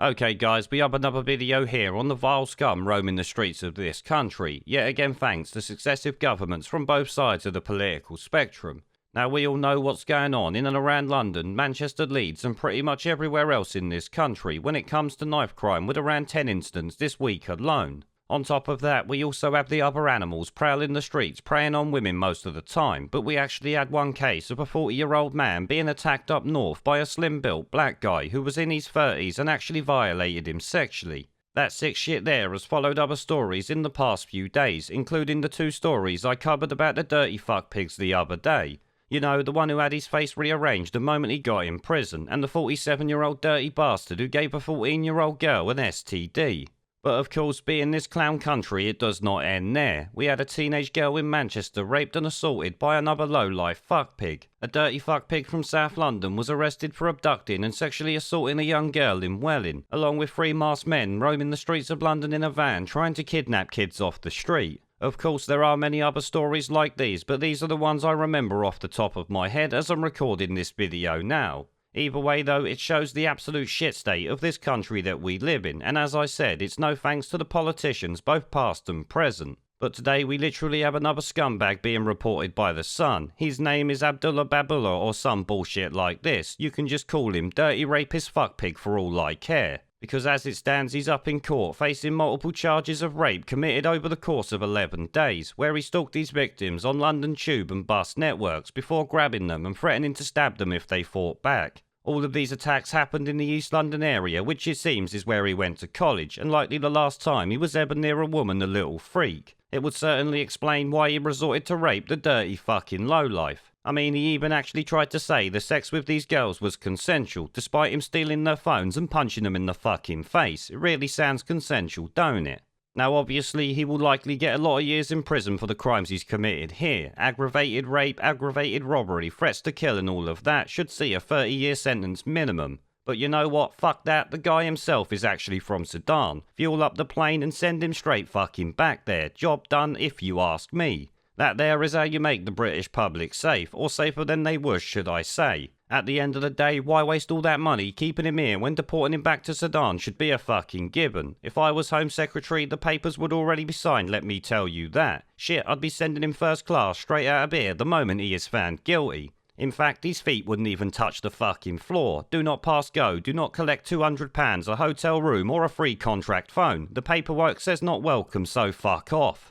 Okay guys, we have another video here on the vile scum roaming the streets of this country, yet again thanks to successive governments from both sides of the political spectrum. Now we all know what's going on in and around London, Manchester, Leeds and pretty much everywhere else in this country when it comes to knife crime, with around 10 incidents this week alone. On top of that, we also have the other animals prowling the streets, preying on women most of the time, but we actually had one case of a 40-year-old man being attacked up north by a slim-built black guy who was in his 30s and actually violated him sexually. That sick shit there has followed other stories in the past few days, including the 2 stories I covered about the dirty fuck pigs the other day. You know, the one who had his face rearranged the moment he got in prison, and the 47-year-old dirty bastard who gave a 14-year-old girl an STD. But of course, being this clown country, it does not end there. We had a teenage girl in Manchester raped and assaulted by another low-life fuckpig. A dirty fuckpig from South London was arrested for abducting and sexually assaulting a young girl in Welling, along with 3 masked men roaming the streets of London in a van trying to kidnap kids off the street. Of course, there are many other stories like these, but these are the ones I remember off the top of my head as I'm recording this video now. Either way though, it shows the absolute shit state of this country that we live in, and as I said, it's no thanks to the politicians, both past and present. But today we literally have another scumbag being reported by The Sun. His name is Abdallah Baballah or some bullshit like this. You can just call him Dirty Rapist Fuckpig for all I care. Because as it stands, he's up in court facing multiple charges of rape committed over the course of 11 days, where he stalked his victims on London tube and bus networks before grabbing them and threatening to stab them if they fought back. All of these attacks happened in the East London area, which it seems is where he went to college, and likely the last time he was ever near a woman, a little freak. It would certainly explain why he resorted to rape the dirty fucking lowlife. I mean, he even actually tried to say the sex with these girls was consensual, despite him stealing their phones and punching them in the fucking face. It really sounds consensual, don't it? Now obviously he will likely get a lot of years in prison for the crimes he's committed here. Aggravated rape, aggravated robbery, threats to kill and all of that should see a 30-year sentence minimum. But you know what, fuck that, the guy himself is actually from Sudan. Fuel up the plane and send him straight fucking back there. Job done if you ask me. That there is how you make the British public safe, or safer than they was, should I say. At the end of the day, why waste all that money keeping him here when deporting him back to Sudan should be a fucking given? If I was Home Secretary, the papers would already be signed, let me tell you that. Shit, I'd be sending him first class straight out of here the moment he is found guilty. In fact, his feet wouldn't even touch the fucking floor. Do not pass go, do not collect £200, a hotel room or a free contract phone. The paperwork says not welcome, so fuck off.